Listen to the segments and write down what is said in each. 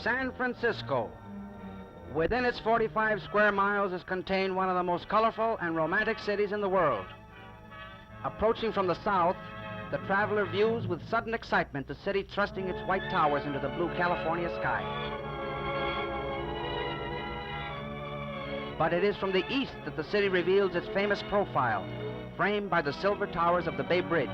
San Francisco. Within its 45 square miles is contained one of the most colorful and romantic cities in the world. Approaching from the south, the traveler views with sudden excitement the city thrusting its white towers into the blue California sky. But it is from the east that the city reveals its famous profile, framed by the silver towers of the Bay Bridge.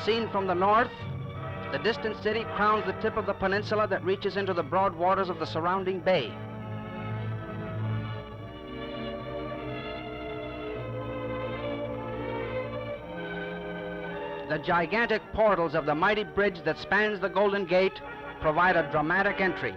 Seen from the north, the distant city crowns the tip of the peninsula that reaches into the broad waters of the surrounding bay. The gigantic portals of the mighty bridge that spans the Golden Gate provide a dramatic entry.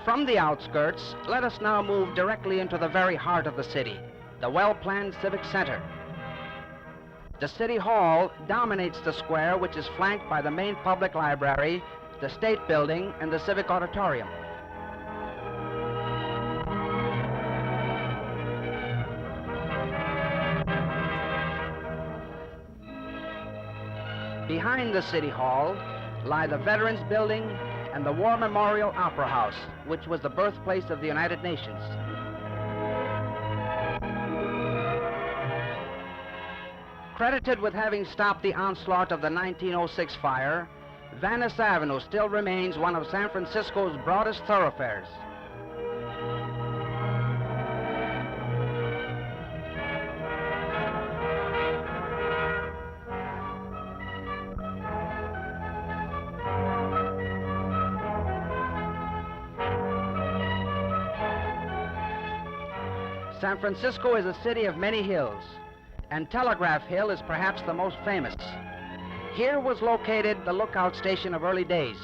From the outskirts, let us now move directly into the very heart of the city, the well-planned civic center. The City Hall dominates the square, which is flanked by the main public library, the State Building, and the Civic Auditorium. Behind the City Hall lie the Veterans Building and the War Memorial Opera House, which was the birthplace of the United Nations. Credited with having stopped the onslaught of the 1906 fire, Venice Avenue still remains one of San Francisco's broadest thoroughfares. San Francisco is a city of many hills, and Telegraph Hill is perhaps the most famous. Here was located the lookout station of early days.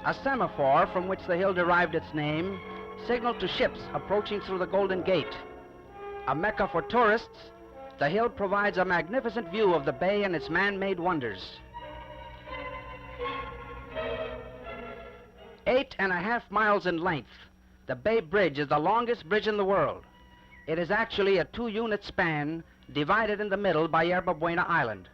A semaphore from which the hill derived its name signaled to ships approaching through the Golden Gate. A mecca for tourists, the hill provides a magnificent view of the bay and its man-made wonders. 8.5 miles in length, the Bay Bridge is the longest bridge in the world. It is actually a 2-unit span divided in the middle by Yerba Buena Island.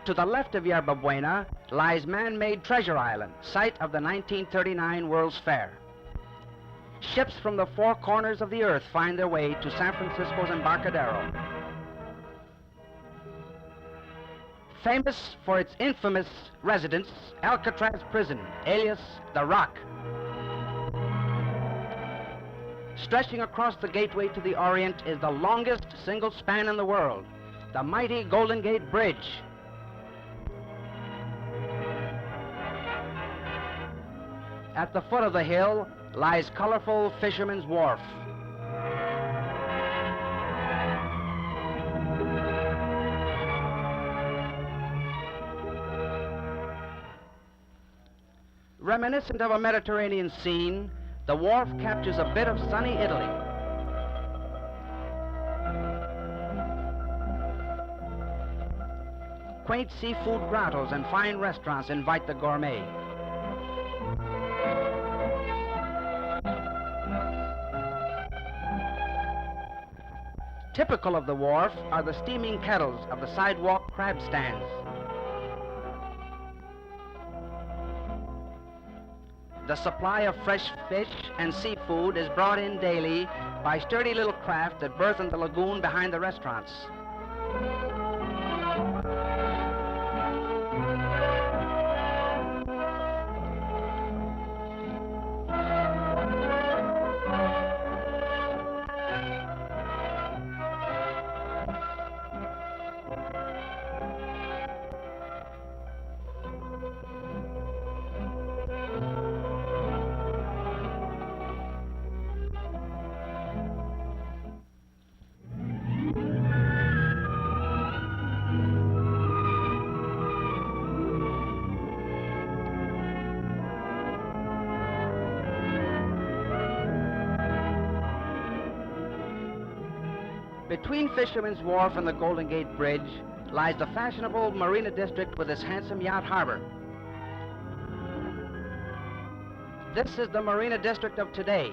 To the left of Yerba Buena lies man-made Treasure Island, site of the 1939 World's Fair. Ships from the four corners of the earth find their way to San Francisco's Embarcadero. Famous for its infamous residence, Alcatraz Prison, alias the Rock. Stretching across the gateway to the Orient is the longest single span in the world, the mighty Golden Gate Bridge. At the foot of the hill lies colorful Fisherman's Wharf. Reminiscent of a Mediterranean scene, the wharf captures a bit of sunny Italy. Quaint seafood grottos and fine restaurants invite the gourmet. Typical of the wharf are the steaming kettles of the sidewalk crab stands. The supply of fresh fish and seafood is brought in daily by sturdy little craft that berth in the lagoon behind the restaurants. Between Fisherman's Wharf and the Golden Gate Bridge lies the fashionable Marina District with its handsome yacht harbor. This is the Marina District of today,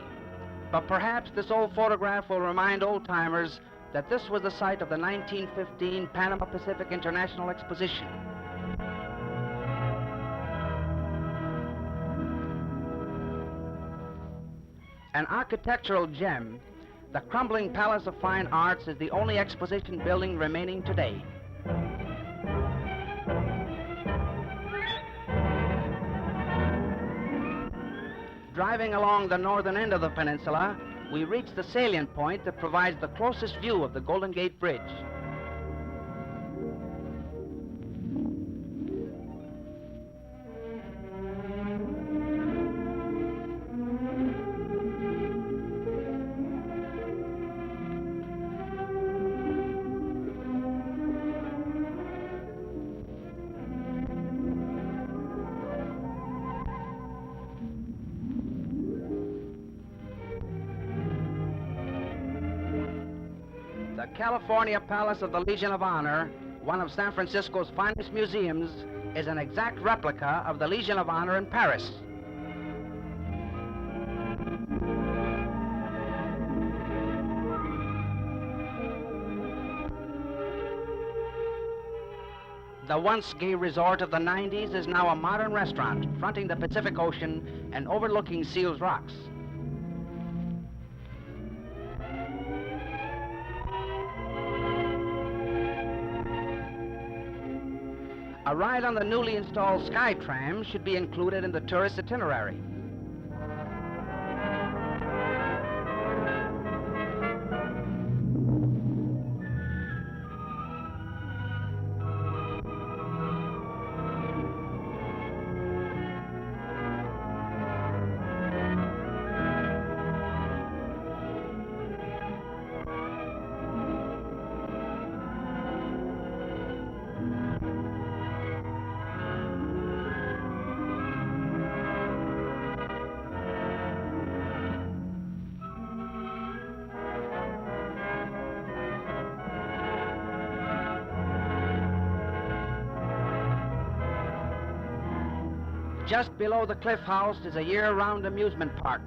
but perhaps this old photograph will remind old-timers that this was the site of the 1915 Panama Pacific International Exposition. An architectural gem, the crumbling Palace of Fine Arts is the only exposition building remaining today. Driving along the northern end of the peninsula, we reach the salient point that provides the closest view of the Golden Gate Bridge. The California Palace of the Legion of Honor, one of San Francisco's finest museums, is an exact replica of the Legion of Honor in Paris. The once gay resort of the 90s is now a modern restaurant fronting the Pacific Ocean and overlooking Seals Rocks. A ride on the newly installed SkyTram should be included in the tourist itinerary. Just below the Cliff House is a year-round amusement park.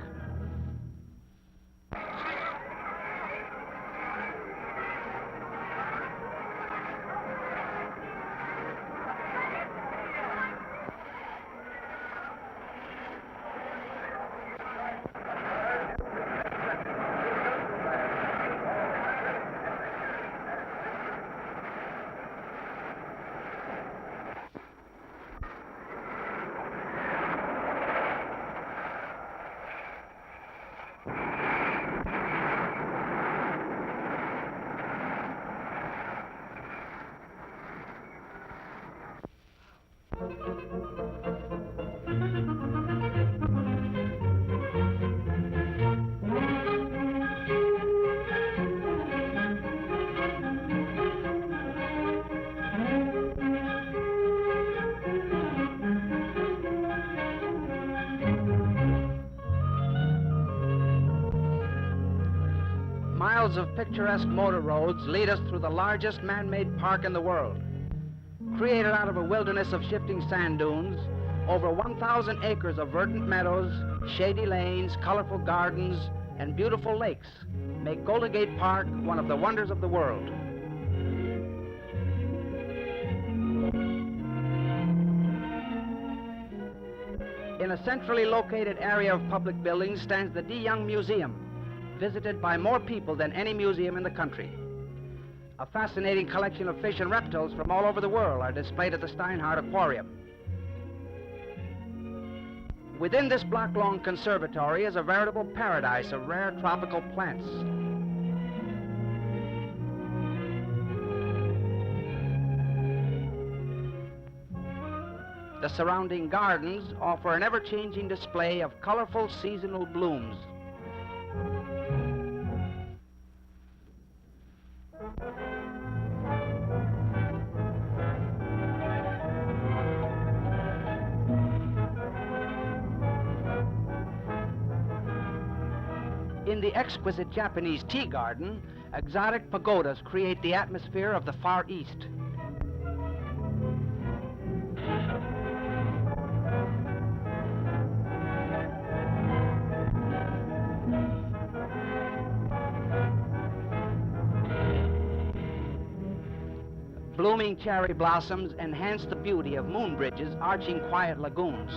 Miles of picturesque motor roads lead us through the largest man-made park in the world. Created out of a wilderness of shifting sand dunes, over 1,000 acres of verdant meadows, shady lanes, colorful gardens, and beautiful lakes make Golden Gate Park one of the wonders of the world. In a centrally located area of public buildings stands the D. Young Museum, visited by more people than any museum in the country. A fascinating collection of fish and reptiles from all over the world are displayed at the Steinhardt Aquarium. Within this block-long conservatory is a veritable paradise of rare tropical plants. The surrounding gardens offer an ever-changing display of colorful seasonal blooms. In the exquisite Japanese tea garden, Exotic pagodas create the atmosphere of the Far East. Blooming cherry blossoms enhance the beauty of moon bridges arching quiet lagoons.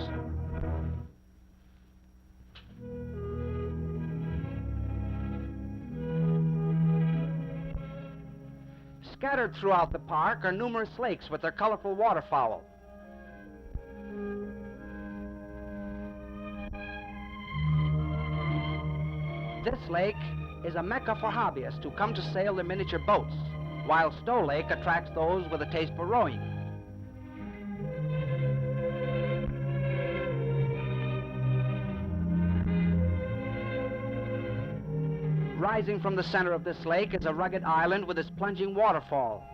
Scattered throughout the park are numerous lakes with their colorful waterfowl. This lake is a mecca for hobbyists who come to sail their miniature boats, while Stowe Lake attracts those with a taste for rowing. Rising from the center of this lake is a rugged island with its plunging waterfall.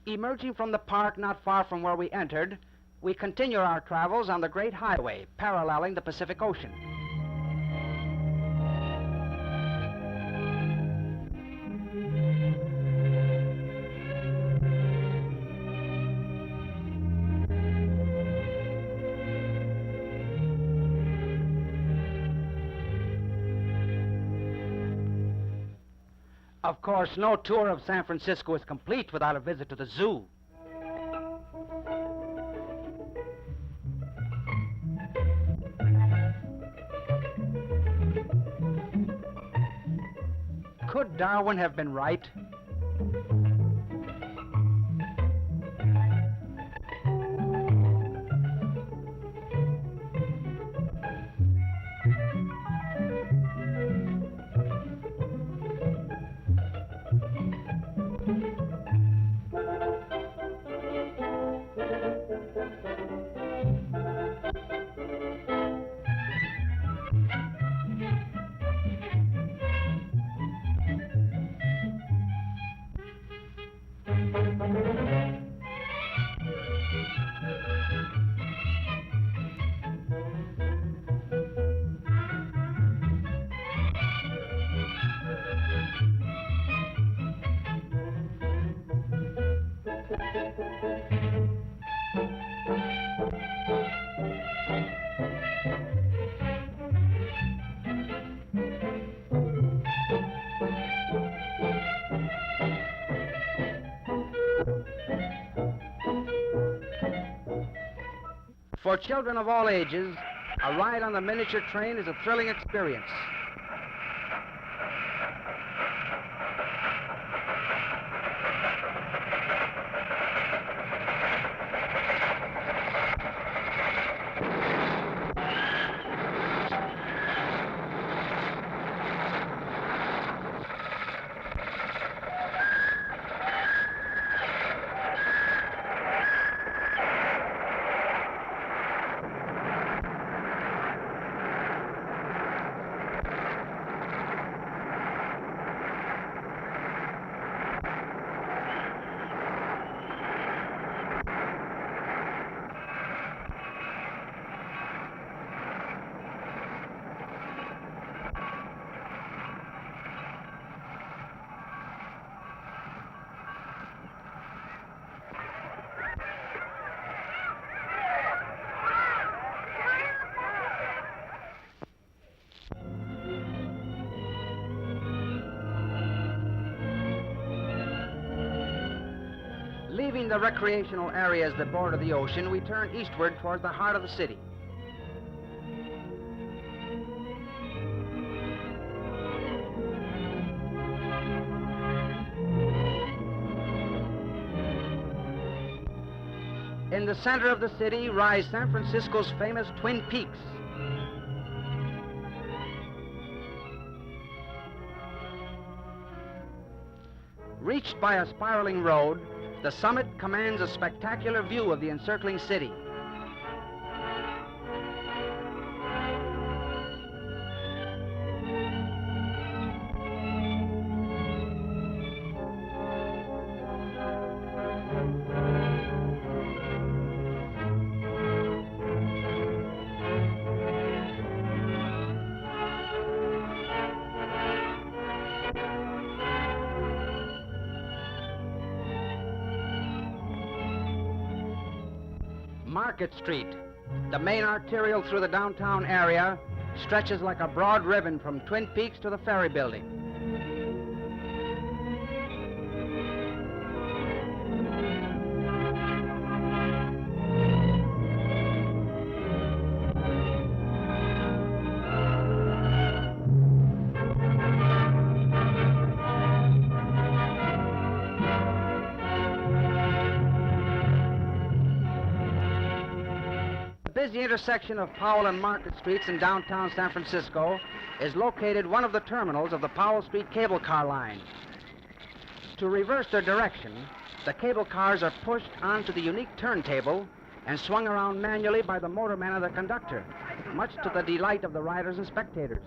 Emerging from the park not far from where we entered, we continue our travels on the Great Highway, paralleling the Pacific Ocean. Of course, no tour of San Francisco is complete without a visit to the zoo. Could Darwin have been right? For children of all ages, a ride on the miniature train is a thrilling experience. Leaving the recreational areas that border the ocean, we turn eastward towards the heart of the city. In the center of the city rise San Francisco's famous Twin Peaks. Reached by a spiraling road, the summit commands a spectacular view of the encircling city. Market Street, the main arterial through the downtown area, stretches like a broad ribbon from Twin Peaks to the Ferry Building. The busy intersection of Powell and Market Streets in downtown San Francisco is located one of the terminals of the Powell Street cable car line. To reverse their direction, the cable cars are pushed onto the unique turntable and swung around manually by the motorman and the conductor, much to the delight of the riders and spectators.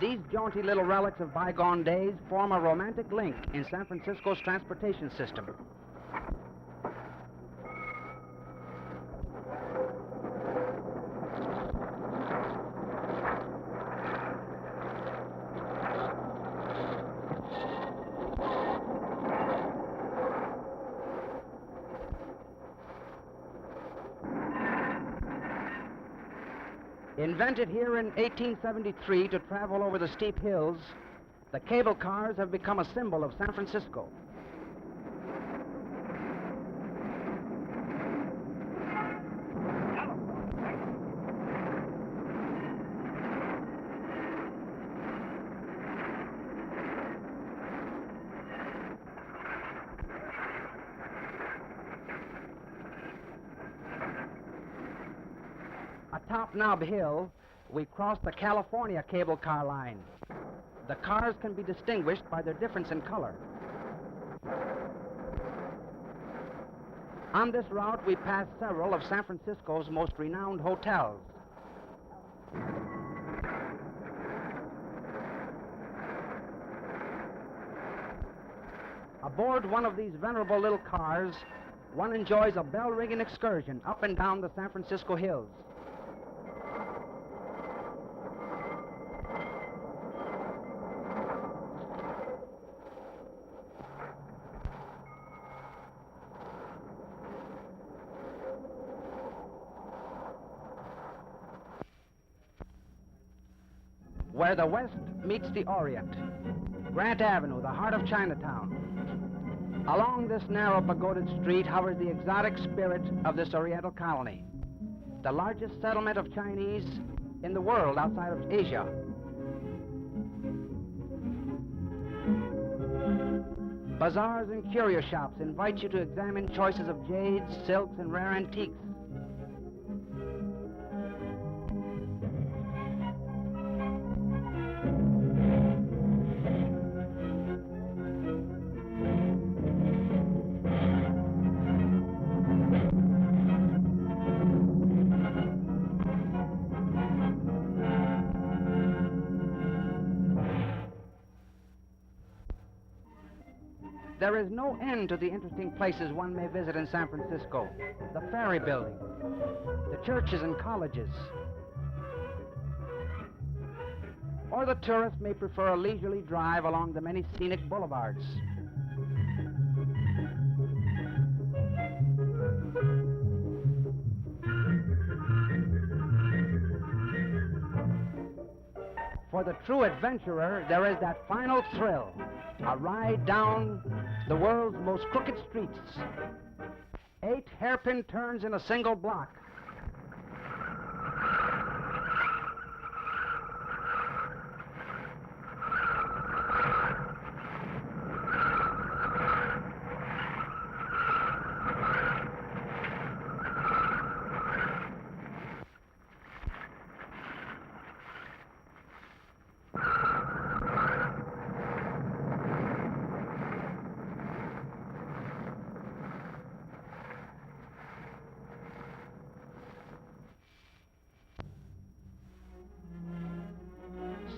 These jaunty little relics of bygone days form a romantic link in San Francisco's transportation system. Invented here in 1873 to travel over the steep hills, the cable cars have become a symbol of San Francisco. Atop Nob Hill, we cross the California cable car line. The cars can be distinguished by their difference in color. On this route, we pass several of San Francisco's most renowned hotels. Aboard one of these venerable little cars, one enjoys a bell-ringing excursion up and down the San Francisco hills. Where the West meets the Orient, Grant Avenue, the heart of Chinatown. Along this narrow pagoded street hovers the exotic spirit of this Oriental colony, the largest settlement of Chinese in the world outside of Asia. Bazaars and curio shops invite you to examine choices of jades, silks, and rare antiques. There is no end to the interesting places one may visit in San Francisco. The Ferry Building, the churches and colleges. Or the tourist may prefer a leisurely drive along the many scenic boulevards. For the true adventurer, there is that final thrill, a ride down the world's most crooked streets. 8 hairpin turns in a single block.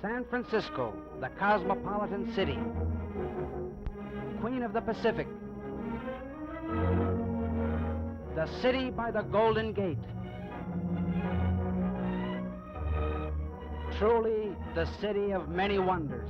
San Francisco, the cosmopolitan city, Queen of the Pacific, the city by the Golden Gate. Truly the city of many wonders.